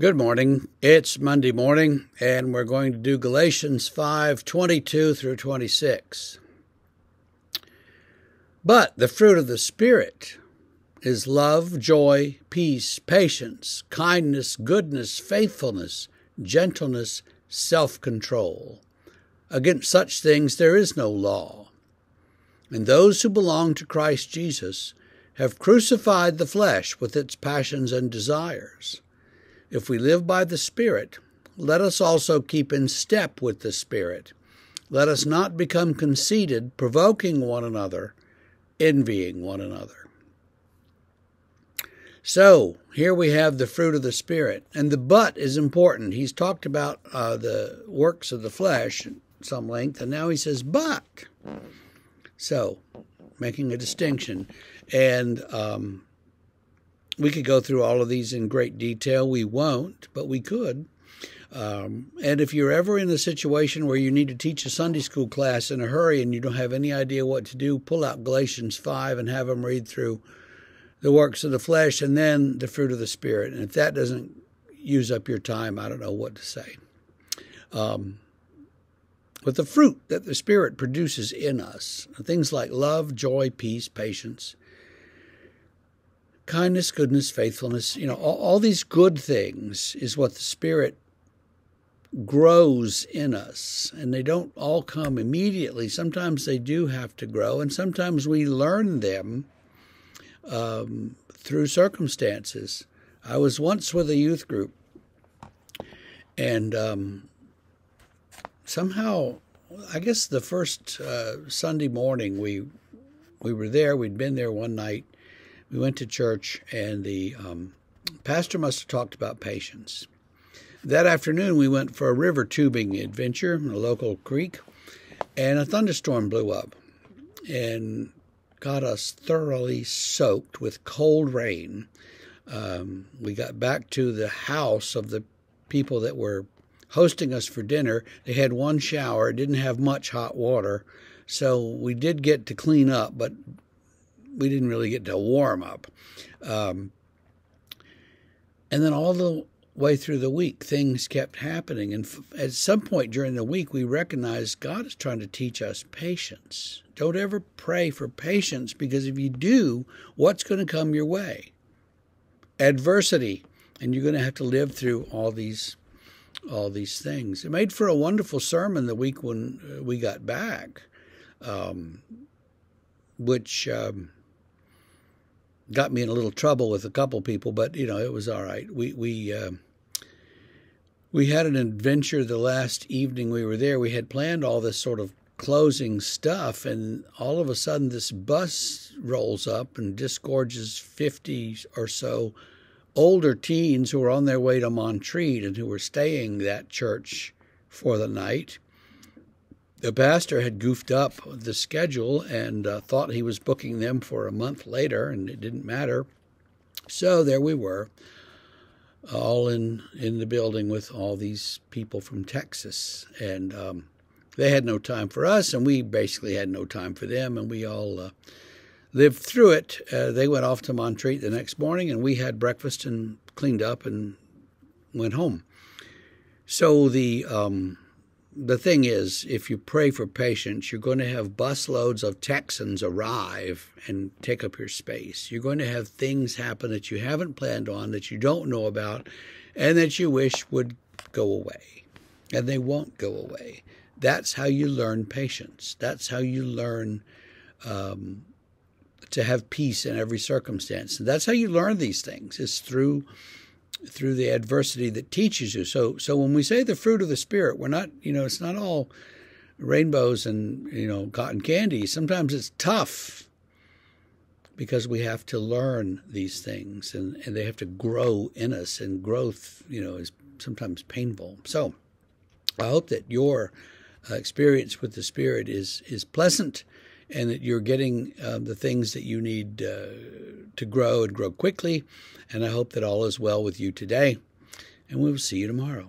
Good morning. It's Monday morning, and we're going to do Galatians 5:22 through 26. But the fruit of the Spirit is love, joy, peace, patience, kindness, goodness, faithfulness, gentleness, self-control. Against such things there is no law. And those who belong to Christ Jesus have crucified the flesh with its passions and desires. If we live by the Spirit, let us also keep in step with the Spirit. Let us not become conceited, provoking one another, envying one another. So, here we have the fruit of the Spirit. And the but is important. He's talked about the works of the flesh at some length, and now he says but. So, making a distinction. And we could go through all of these in great detail. We won't, but we could. And if you're ever in a situation where you need to teach a Sunday school class in a hurry and you don't have any idea what to do, pull out Galatians 5 and have them read through the works of the flesh and then the fruit of the Spirit. And if that doesn't use up your time, I don't know what to say. But the fruit that the Spirit produces in us, things like love, joy, peace, patience, kindness, goodness, faithfulness, all these good things is what the Spirit grows in us. And they don't all come immediately. Sometimes they do have to grow, and sometimes we learn them through circumstances. I was once with a youth group, and somehow, I guess the first Sunday morning we were there, we'd been there one night. We went to church, and the pastor must have talked about patience. That afternoon, we went for a river tubing adventure in a local creek, and a thunderstorm blew up and got us thoroughly soaked with cold rain. We got back to the house of the people that were hosting us for dinner. They had one shower, didn't have much hot water, so we did get to clean up, but we didn't really get to warm up. And then all the way through the week, things kept happening. And at some point during the week, we recognized God is trying to teach us patience. Don't ever pray for patience, because if you do, what's going to come your way? Adversity. And you're going to have to live through all these things. It made for a wonderful sermon the week when we got back, which got me in a little trouble with a couple people, but it was all right. We had an adventure the last evening we were there. We had planned all this sort of closing stuff, and all of a sudden this bus rolls up and disgorges 50 or so older teens who were on their way to Montreat and who were staying that church for the night. The pastor had goofed up the schedule and thought he was booking them for a month later, and it didn't matter. So there we were, all in the building with all these people from Texas. And they had no time for us, and we basically had no time for them, and we all lived through it. They went off to Montreat the next morning, and we had breakfast and cleaned up and went home. So the thing is, if you pray for patience, you're going to have busloads of Texans arrive and take up your space. You're going to have things happen that you haven't planned on, that you don't know about, and that you wish would go away. And they won't go away. That's how you learn patience. That's how you learn to have peace in every circumstance. And that's how you learn these things, is through the adversity that teaches you. So when we say the fruit of the Spirit, we're not, it's not all rainbows and, cotton candy. Sometimes it's tough because we have to learn these things, and they have to grow in us, and growth, is sometimes painful. So I hope that your experience with the Spirit is pleasant, and that you're getting the things that you need to grow and grow quickly. And I hope that all is well with you today. And we will see you tomorrow.